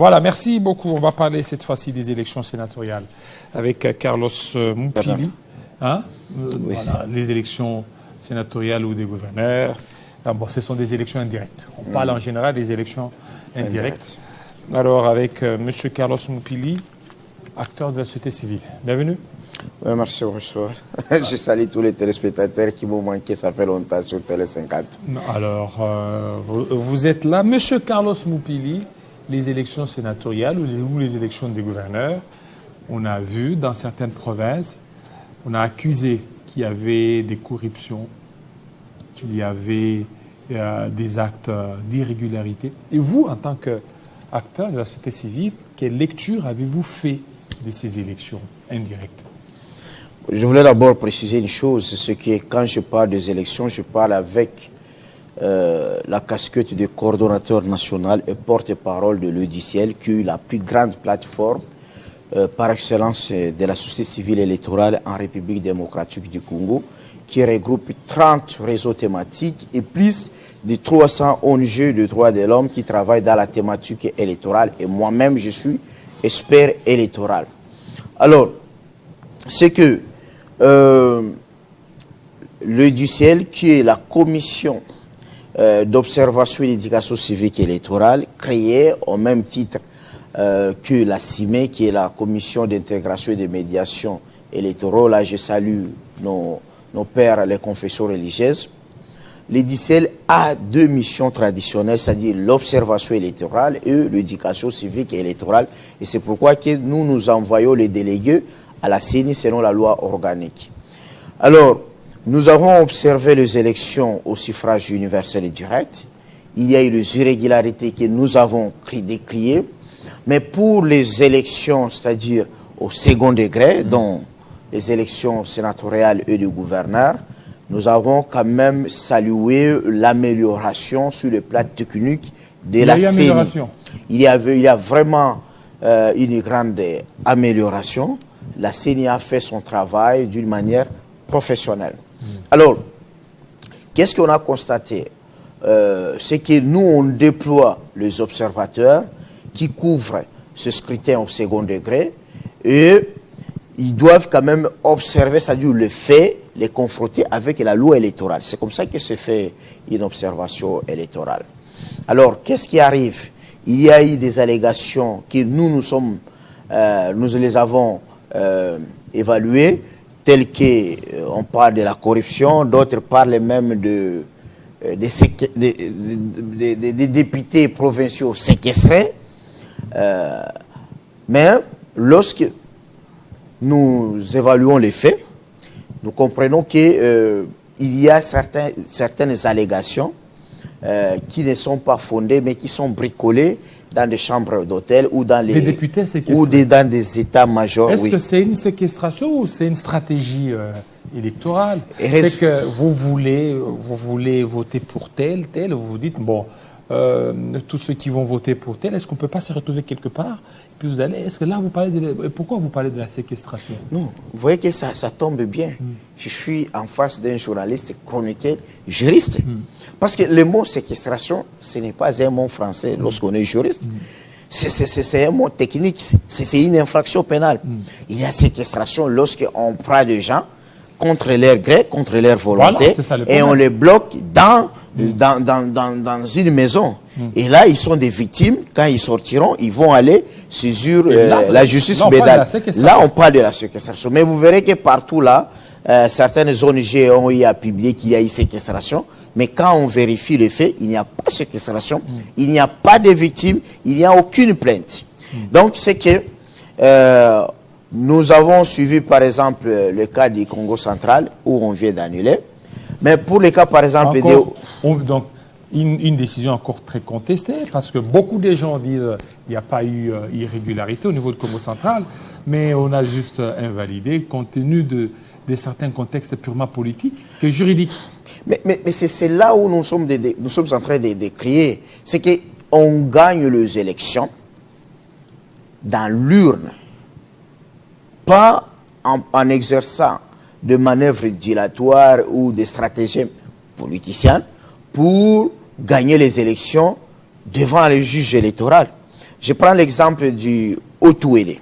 Voilà, merci beaucoup. On va parler cette fois-ci des élections sénatoriales avec Carlos Moupili. Hein? Oui. Voilà, les élections sénatoriales ou des gouverneurs. Bon, ce sont des élections indirectes. On parle en général des élections indirectes. Alors, avec M. Carlos Moupili, acteur de la société civile. Bienvenue. Oui, merci, bonsoir. Je salue tous les téléspectateurs qui m'ont manqué, ça fait longtemps sur Télé 50. Alors, vous êtes là. M. Carlos Moupili, les élections sénatoriales ou les élections des gouverneurs, on a vu dans certaines provinces, on a accusé qu'il y avait des corruptions, qu'il y avait des actes d'irrégularité. Et vous, en tant qu'acteur de la société civile, quelle lecture avez-vous fait de ces élections indirectes? Je voulais d'abord préciser une chose, c'est que quand je parle des élections, je parle avec la casquette de coordonnateur national et porte-parole de l'Eudiciel, qui est la plus grande plateforme par excellence de la société civile électorale en République démocratique du Congo, qui regroupe 30 réseaux thématiques et plus de 300 ONG de droits de l'homme qui travaillent dans la thématique électorale. Et moi-même, je suis expert électoral. Alors, c'est que l'Eudiciel, qui est la commission d'observation et d'éducation civique électorale, créée au même titre que la CIME, qui est la commission d'intégration et de médiation électorale. Là, je salue nos pères, les confessions religieuses. L'Eudiciel a deux missions traditionnelles, c'est-à-dire l'observation électorale et l'éducation civique et électorale. Et c'est pourquoi que nous envoyons les délégués à la CENI selon la loi organique. Alors, nous avons observé les élections au suffrage universel et direct. Il y a eu les irrégularités que nous avons décriées. Mais pour les élections, c'est-à-dire au second degré, dont les élections sénatoriales et de gouverneurs, nous avons quand même salué l'amélioration sur le plan technique de la CENI. Il y a vraiment une grande amélioration. La CENI a fait son travail d'une manière professionnelle. Alors, qu'est-ce qu'on a constaté? C'est que nous, on déploie les observateurs qui couvrent ce scrutin au second degré et ils doivent quand même observer, c'est-à-dire le fait, les confronter avec la loi électorale. C'est comme ça que se fait une observation électorale. Alors, qu'est-ce qui arrive? Il y a eu des allégations que nous les avons évaluées, telles qu'on parle de la corruption, d'autres parlent même des députés provinciaux séquestrés. Mais lorsque nous évaluons les faits, nous comprenons qu'il y a certaines allégations qui ne sont pas fondées, mais qui sont bricolées dans des chambres d'hôtel ou dans les députés dans des états-majors. Est-ce que c'est une séquestration ou c'est une stratégie électorale? C'est que vous voulez voter pour tel, vous vous dites, bon, tous ceux qui vont voter pour tel, est-ce qu'on ne peut pas se retrouver quelque part? Puis vous allez, est-ce que là, pourquoi vous parlez de la séquestration? Non, vous voyez que ça tombe bien. Je suis en face d'un journaliste chroniqueur, juriste. Parce que le mot séquestration, ce n'est pas un mot français lorsqu'on est juriste. C'est un mot technique, c'est une infraction pénale. Il y a séquestration lorsqu'on prend des gens contre leur gré, contre leur volonté, voilà, et on les bloque dans une maison. Et là, ils sont des victimes. Quand ils sortiront, ils vont aller saisir la justice pénale. Là, on parle de la séquestration. Mais vous verrez que partout là, certaines ONG ont eu à publier qu'il y a eu séquestration. Mais quand on vérifie les faits, il n'y a pas de séquestration, il n'y a pas de victimes, il n'y a aucune plainte. Donc, c'est que nous avons suivi, par exemple, le cas du Congo central, où on vient d'annuler. Mais pour les cas, par exemple... Donc, une décision encore très contestée, parce que beaucoup de gens disent qu'il n'y a pas eu irrégularité au niveau du Congo central, mais on a juste invalidé compte tenu de certains contextes purement politiques que juridiques. Mais c'est là où nous sommes en train de crier. C'est qu'on gagne les élections dans l'urne, pas en exerçant de manœuvres dilatoires ou des stratégies politiciennes pour gagner les élections devant le juge électoral. Je prends l'exemple du Haut-Touélé.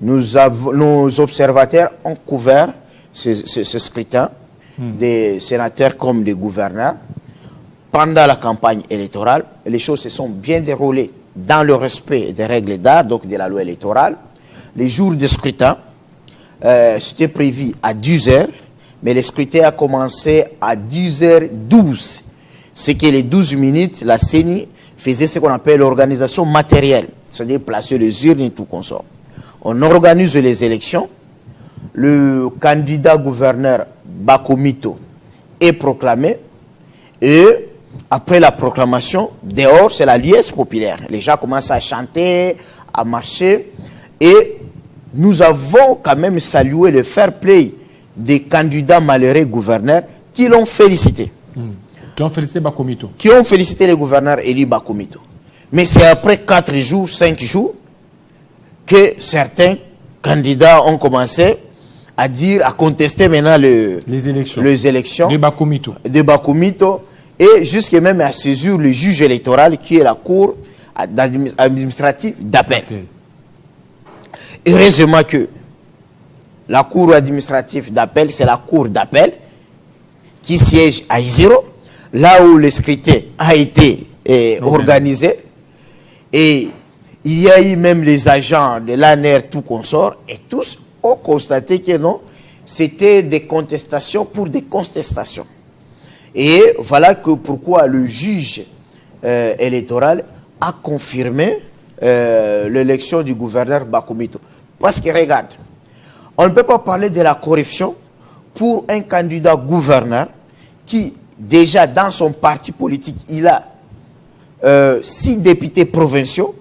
Nos observateurs ont couvert ce scrutin, des sénateurs comme des gouverneurs. Pendant la campagne électorale, les choses se sont bien déroulées dans le respect des règles d'art, donc de la loi électorale. Les jours de scrutin, c'était prévu à 10h, mais le scrutin a commencé à 10h12. C'est que les 12 minutes, la CENI faisait ce qu'on appelle l'organisation matérielle, c'est-à-dire placer les urnes et tout consort. On organise les élections. Le candidat gouverneur Bakomito est proclamé et après la proclamation, dehors, c'est la liesse populaire. Les gens commencent à chanter, à marcher et nous avons quand même salué le fair play des candidats malheureux gouverneurs qui l'ont félicité. Qui ont félicité Bakomito. Qui ont félicité les gouverneurs élus Bakomito. Mais c'est après 4 jours, 5 jours, que certains candidats ont commencé à dire, à contester maintenant les élections de Bakomito. Et jusqu'à même à saisir le juge électoral qui est la cour administrative d'appel. Heureusement que la cour administrative d'appel, c'est la cour d'appel qui siège à Isiro, là où le scrutin a été organisé. Et il y a eu même les agents de l'ANR, tout consort, et tous ont constaté que non, c'était des contestations pour des contestations. Et voilà que pourquoi le juge électoral a confirmé l'élection du gouverneur Bakomito. Parce que regarde, on ne peut pas parler de la corruption pour un candidat gouverneur qui déjà dans son parti politique, il a 6 députés provinciaux,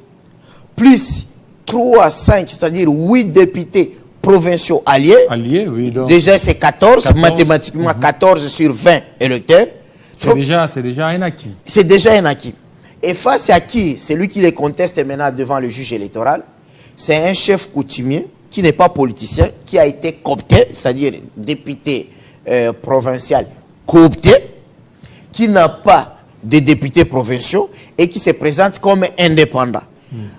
plus 3, 5, c'est-à-dire 8 députés provinciaux alliés. Oui, donc déjà c'est 14, mathématiquement 14 sur 20 électeurs. C'est déjà un acquis. C'est déjà un acquis. Et face à qui, celui qui les conteste maintenant devant le juge électoral, c'est un chef coutumier qui n'est pas politicien, qui a été coopté, c'est-à-dire député provincial coopté, qui n'a pas de députés provinciaux et qui se présente comme indépendant.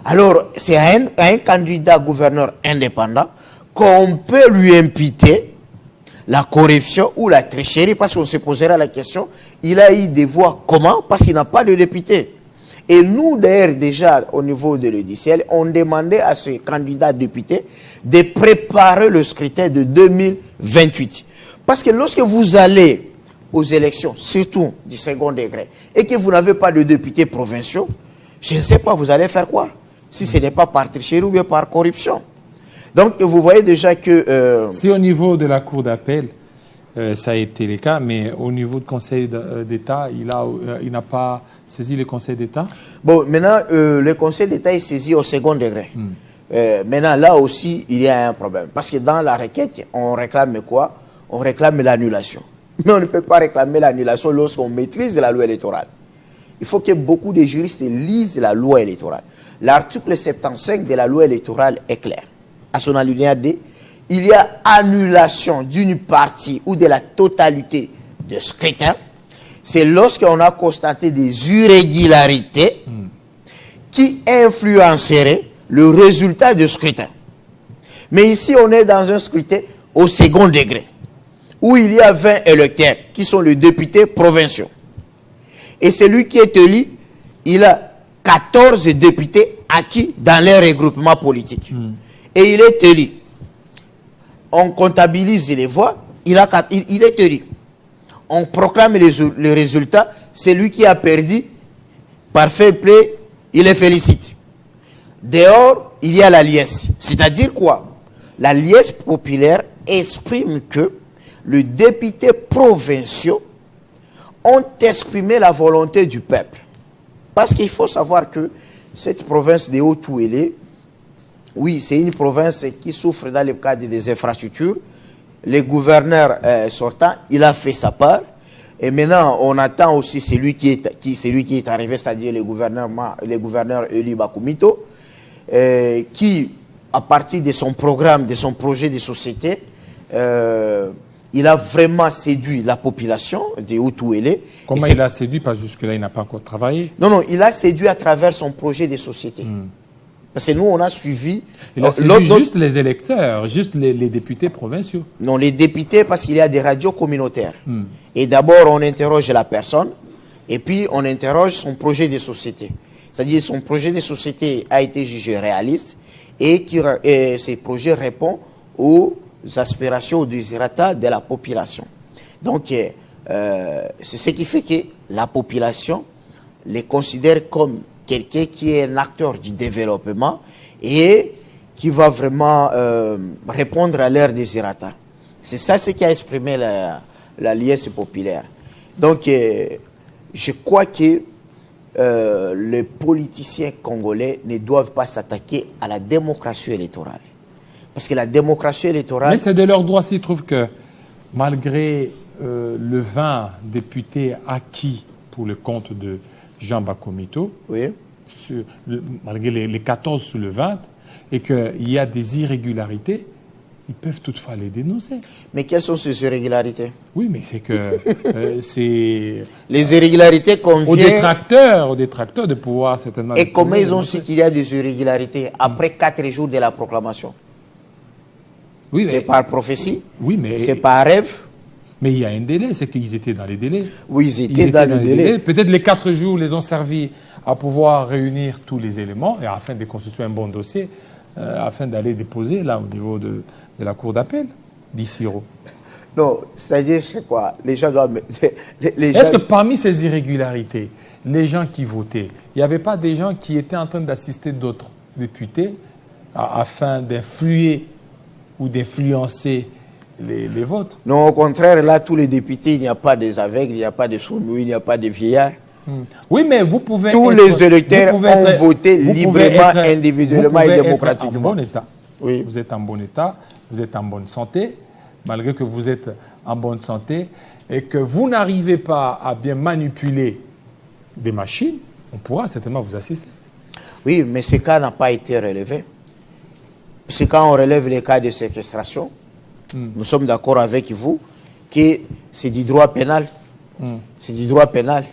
Alors, c'est à un candidat gouverneur indépendant qu'on peut lui imputer la corruption ou la tricherie, parce qu'on se posera la question, il a eu des voix comment? Parce qu'il n'a pas de député. Et nous, d'ailleurs, déjà, au niveau de l'UDCL, on demandait à ce candidat député de préparer le scrutin de 2028. Parce que lorsque vous allez aux élections, surtout du second degré, et que vous n'avez pas de députés provinciaux, je ne sais pas, vous allez faire quoi? Si ce n'est pas par tricherie ou bien par corruption. Donc, vous voyez déjà que... Si au niveau de la Cour d'appel, ça a été le cas, mais au niveau du Conseil d'État, il n'a pas saisi le Conseil d'État? Bon, maintenant, le Conseil d'État est saisi au second degré. Maintenant, là aussi, il y a un problème. Parce que dans la requête, on réclame quoi? On réclame l'annulation. Mais on ne peut pas réclamer l'annulation lorsqu'on maîtrise la loi électorale. Il faut que beaucoup de juristes lisent la loi électorale. L'article 75 de la loi électorale est clair. À son alinéa D, il y a annulation d'une partie ou de la totalité de scrutin. C'est lorsqu'on a constaté des irrégularités qui influenceraient le résultat du scrutin. Mais ici, on est dans un scrutin au second degré, où il y a 20 électeurs qui sont les députés provinciaux. Et celui qui est élu, il a 14 députés acquis dans les regroupements politiques. Et il est élu. On comptabilise les voix, il est élu. On proclame les résultats, celui qui a perdu, par fair play, il les félicite. Dehors, il y a la liesse. C'est-à-dire quoi? La liesse populaire exprime que les députés provinciaux ont exprimé la volonté du peuple. Parce qu'il faut savoir que cette province de Haut-Touélé, oui, c'est une province qui souffre dans le cadre des infrastructures. Le gouverneur sortant, il a fait sa part. Et maintenant, on attend aussi celui qui est arrivé, c'est-à-dire le gouverneur élu Bakomito, qui, à partir de son programme, de son projet de société, il a vraiment séduit la population de Hutu-Wele. Comment il a séduit? Parce que jusque-là, il n'a pas encore travaillé. Non, non, il a séduit à travers son projet de société. Parce que nous, on a suivi... Il a séduit juste les électeurs, juste les députés provinciaux. Non, les députés, parce qu'il y a des radios communautaires. Et d'abord, on interroge la personne, et puis on interroge son projet de société. C'est-à-dire son projet de société a été jugé réaliste, et ce projet répond aux aspirations, aux désirata de la population. Donc, c'est ce qui fait que la population les considère comme quelqu'un qui est un acteur du développement et qui va vraiment répondre à leurs désirata. C'est ça ce qui a exprimé la liesse populaire. Donc, je crois que les politiciens congolais ne doivent pas s'attaquer à la démocratie électorale. Parce que la démocratie électorale... Mais c'est de leur droit s'ils trouvent que, malgré le 20 députés acquis pour le compte de Jean Bakomito, oui. Malgré les 14 sur le 20, et qu'il y a des irrégularités, ils peuvent toutefois les dénoncer. Mais quelles sont ces irrégularités? Oui, mais c'est que c'est... Les irrégularités conviennent... Aux détracteurs de pouvoir certainement... Et comment ils ont su qu'il y a des irrégularités après 4 jours de la proclamation? Oui, c'est par prophétie? Oui, mais... C'est par rêve? Mais il y a un délai, c'est qu'ils étaient dans les délais. Oui, ils étaient dans le délai. Peut-être les 4 jours les ont servi à pouvoir réunir tous les éléments et afin de constituer un bon dossier, afin d'aller déposer là au niveau de la cour d'appel d'Issiro. Non, c'est-à-dire, c'est quoi? Les gens doivent... Est-ce que parmi ces irrégularités, les gens qui votaient, il n'y avait pas des gens qui étaient en train d'assister d'autres députés afin d'influer ou d'influencer les votes? Non, au contraire, là, tous les députés, il n'y a pas des aveugles, il n'y a pas de sourds, il n'y a pas de vieillards. Oui, mais vous pouvez... Tous les électeurs ont voté librement, individuellement et démocratiquement. En bon état. Oui. Vous êtes en bon état, vous êtes en bonne santé, malgré que vous êtes en bonne santé, et que vous n'arrivez pas à bien manipuler des machines, on pourra certainement vous assister. Oui, mais ce cas n'a pas été relevé. C'est quand on relève les cas de séquestration, nous sommes d'accord avec vous que c'est du droit pénal. C'est du droit pénal.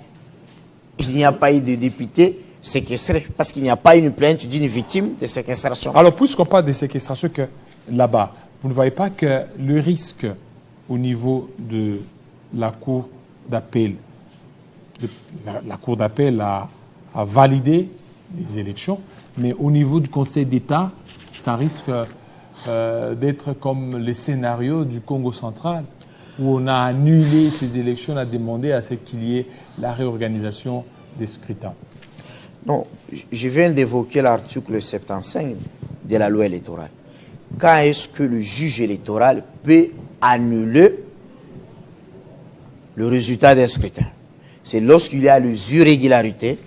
Il n'y a pas eu de député séquestré parce qu'il n'y a pas une plainte d'une victime de séquestration. Alors, puisqu'on parle de séquestration, que là-bas, vous ne voyez pas que le risque au niveau de la cour d'appel, la cour d'appel a validé les élections, mais au niveau du Conseil d'État, ça risque d'être comme les scénarios du Congo central, où on a annulé ces élections, on a demandé à ce qu'il y ait la réorganisation des scrutins. Non, je viens d'évoquer l'article 75 de la loi électorale. Quand est-ce que le juge électoral peut annuler le résultat d'un scrutin? C'est lorsqu'il y a les irrégularités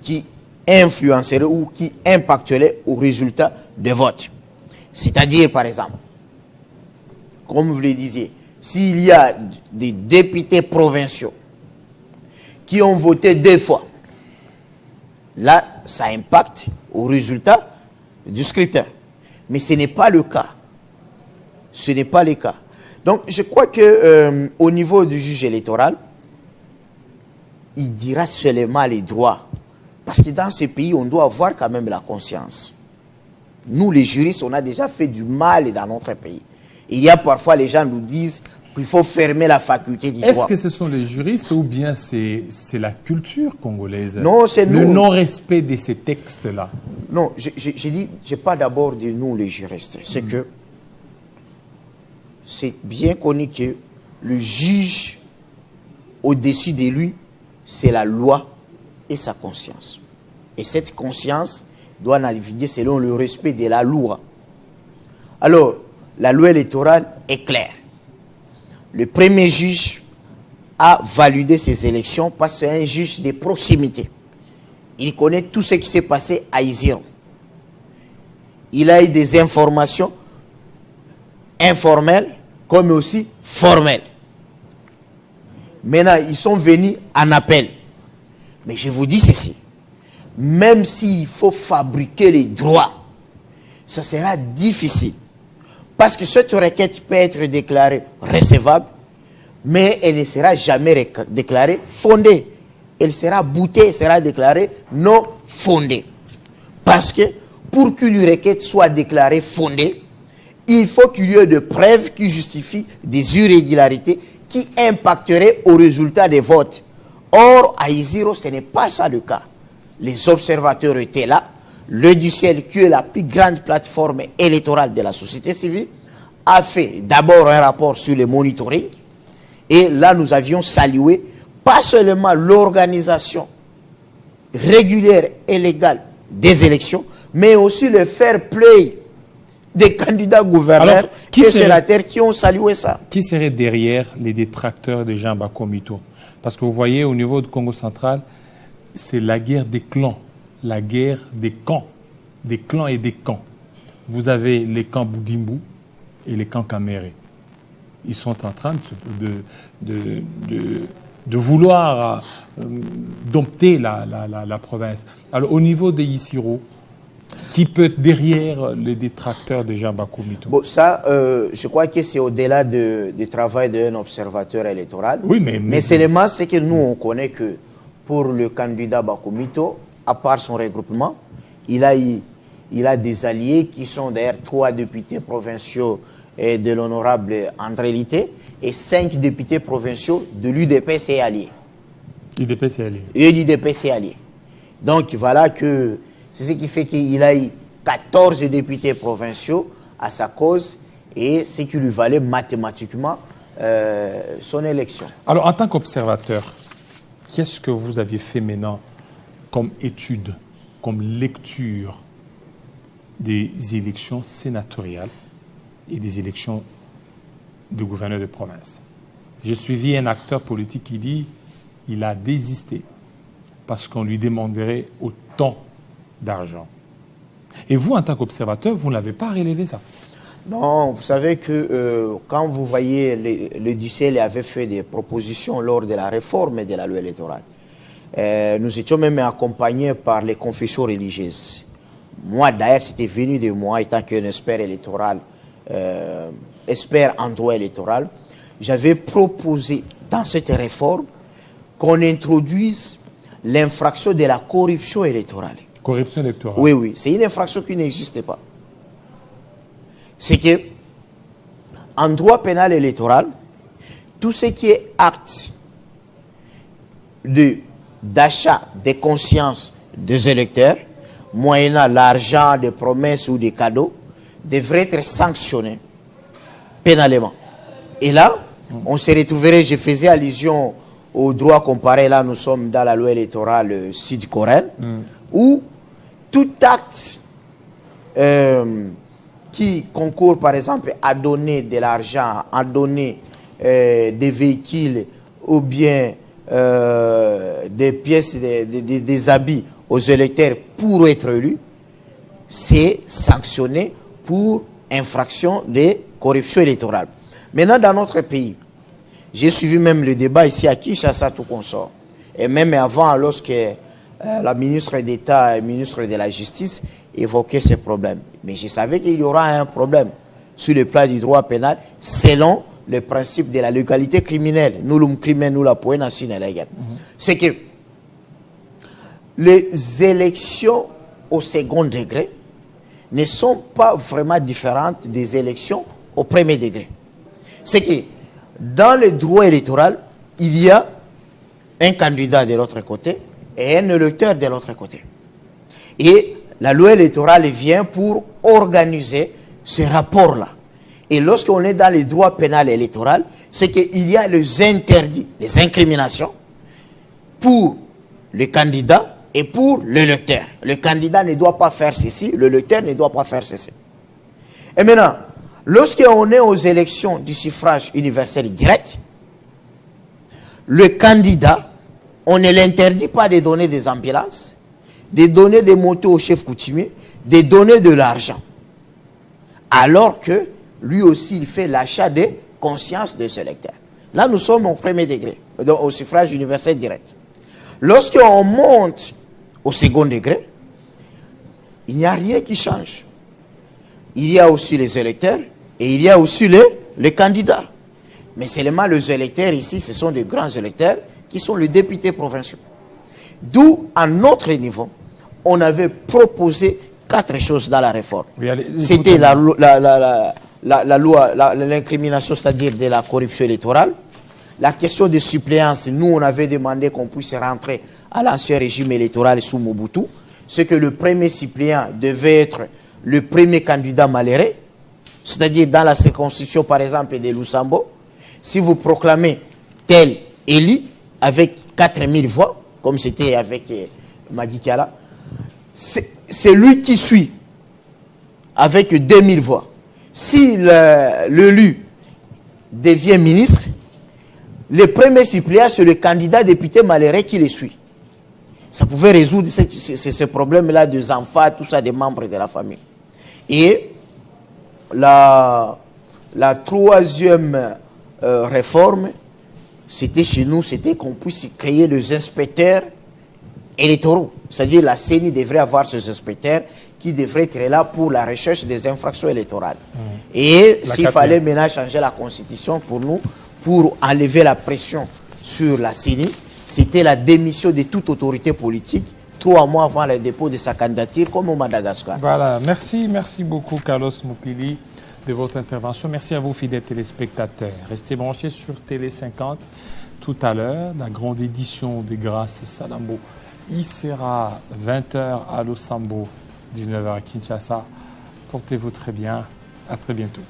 qui influenceraient ou qui impacteraient au résultat des votes. C'est-à-dire, par exemple, comme vous le disiez, s'il y a des députés provinciaux qui ont voté 2 fois, là, ça impacte au résultat du scrutin. Mais ce n'est pas le cas. Ce n'est pas le cas. Donc, je crois que au niveau du juge électoral, il dira seulement les droits. Parce que dans ce pays, on doit avoir quand même la conscience. Nous, les juristes, on a déjà fait du mal dans notre pays. Il y a parfois, les gens nous disent qu'il faut fermer la faculté du droit. Est-ce que ce sont les juristes ou bien c'est la culture congolaise? Non, c'est nous. Le non-respect de ces textes-là. Non, j'ai dit, je parle d'abord de nous, les juristes. C'est que c'est bien connu que le juge, au-dessus de lui, c'est la loi et sa conscience. Et cette conscience doit naviguer selon le respect de la loi. Alors, la loi électorale est claire. Le premier juge a validé ces élections parce que c'est un juge de proximité. Il connaît tout ce qui s'est passé à Iziro. Il a eu des informations informelles comme aussi formelles. Maintenant, ils sont venus en appel. Mais je vous dis ceci. Même s'il faut fabriquer les droits, ça sera difficile. Parce que cette requête peut être déclarée recevable mais elle ne sera jamais déclarée fondée. Elle sera boutée, sera déclarée non fondée. Parce que pour qu'une requête soit déclarée fondée, il faut qu'il y ait des preuves qui justifient des irrégularités qui impacteraient au résultat des votes. Or, à Isiro, ce n'est pas ça le cas. Les observateurs étaient là. Le DUCEL, qui est la plus grande plateforme électorale de la société civile, a fait d'abord un rapport sur le monitoring. Et là, nous avions salué pas seulement l'organisation régulière et légale des élections, mais aussi le fair play des candidats gouverneurs et sénateurs qui ont salué ça. Qui serait derrière les détracteurs de Jean Bakomito? Parce que vous voyez, au niveau du Congo central, c'est la guerre des clans, la guerre des camps et des camps. Vous avez les camps Boudimbu et les camps Kamere. Ils sont en train de vouloir dompter la province. Alors, au niveau des Isiro, qui peut être derrière les détracteurs de Jean Bakomito? Bon, ça, je crois que c'est au-delà du travail d'un observateur électoral. Oui, mais seulement, c'est que nous, on connaît que pour le candidat Bakomito, à part son regroupement, il a des alliés qui sont d'ailleurs 3 députés provinciaux de l'honorable André Lité et 5 députés provinciaux de l'UDPS et alliés. UDPS et alliés. Et l'UDPS et alliés. Donc voilà que c'est ce qui fait qu'il a eu 14 députés provinciaux à sa cause et ce qui lui valait mathématiquement son élection. Alors en tant qu'observateur, qu'est-ce que vous aviez fait maintenant comme étude, comme lecture des élections sénatoriales et des élections de gouverneur de province? J'ai suivi un acteur politique qui dit qu'il a désisté parce qu'on lui demanderait autant d'argent. Et vous, en tant qu'observateur, vous n'avez pas relevé ça? Non, vous savez que quand vous voyez, le DUCEL avait fait des propositions lors de la réforme de la loi électorale. Nous étions même accompagnés par les confessions religieuses. Moi, d'ailleurs, c'était venu de moi, étant qu'un expert électoral, expert en droit électoral, j'avais proposé dans cette réforme qu'on introduise l'infraction de la corruption électorale. Corruption électorale? Oui, oui. C'est une infraction qui n'existe pas. C'est que, en droit pénal électoral, tout ce qui est acte d'achat de conscience des électeurs, moyennant l'argent, des promesses ou des cadeaux, devrait être sanctionné pénalement. Et là, on se retrouverait, je faisais allusion au droit comparé, là nous sommes dans la loi électorale Sud-Coréenne, où tout acte qui concourt par exemple à donner de l'argent, à donner des véhicules ou bien des pièces, des habits aux électeurs pour être élus, c'est sanctionné pour infraction de corruption électorale. Maintenant, dans notre pays, j'ai suivi même le débat ici à Kinshasa, tout consort. Et même avant, lorsque la ministre d'État et ministre de la Justice évoquaient ces problèmes. Mais je savais qu'il y aura un problème sur le plan du droit pénal selon le principe de la légalité criminelle. Nous, l'homme criminel, nous la pouvons c'est que les élections au second degré ne sont pas vraiment différentes des élections au premier degré. C'est que dans le droit électoral, il y a un candidat de l'autre côté et un électeur de l'autre côté. Et la loi électorale vient pour organiser ce rapport-là. Et lorsqu'on est dans le droit pénal électoral, c'est qu'il y a les interdits, les incriminations pour le candidat et pour l'électeur. Le candidat ne doit pas faire ceci, l'électeur ne doit pas faire ceci. Et maintenant, lorsqu'on est aux élections du suffrage universel direct, le candidat, on ne l'interdit pas de donner des ambulances, de donner des motos au chef coutumier, de donner de l'argent. Alors que lui aussi, il fait l'achat de conscience des électeurs. Là, nous sommes au premier degré, au suffrage universel direct. Lorsqu'on monte au second degré, il n'y a rien qui change. Il y a aussi les électeurs et il y a aussi les candidats. Mais seulement les électeurs ici, ce sont des grands électeurs qui sont les députés provinciaux. D'où, à notre niveau, on avait proposé 4 choses dans la réforme. Oui, c'était l'incrimination, c'est-à-dire de la corruption électorale. La question de suppléance, nous, on avait demandé qu'on puisse rentrer à l'ancien régime électoral sous Mobutu. C'est que le premier suppléant devait être le premier candidat malheureux, c'est-à-dire dans la circonscription, par exemple, de Lusambo. Si vous proclamez tel élu avec 4000 voix, comme c'était avec Magui Kiala, c'est lui qui suit avec 2000 voix. Si l'élu devient ministre, le premier suppléant, c'est le candidat député malheureux qui le suit. Ça pouvait résoudre ce problème-là des enfants, tout ça, des membres de la famille. Et la troisième réforme, c'était chez nous, c'était qu'on puisse créer les inspecteurs électoraux. C'est-à-dire la CENI devrait avoir ces inspecteurs qui devraient être là pour la recherche des infractions électorales. Et s'il fallait maintenant changer la constitution pour nous, pour enlever la pression sur la CENI, c'était la démission de toute autorité politique 3 mois avant le dépôt de sa candidature, comme au Madagascar. Voilà, merci beaucoup Carlos Moupili de votre intervention. Merci à vous, fidèles téléspectateurs. Restez branchés sur Télé 50 tout à l'heure, la grande édition des Grâces Salambo. Il sera 20h à Losambo, 19h à Kinshasa. Portez-vous très bien. À très bientôt.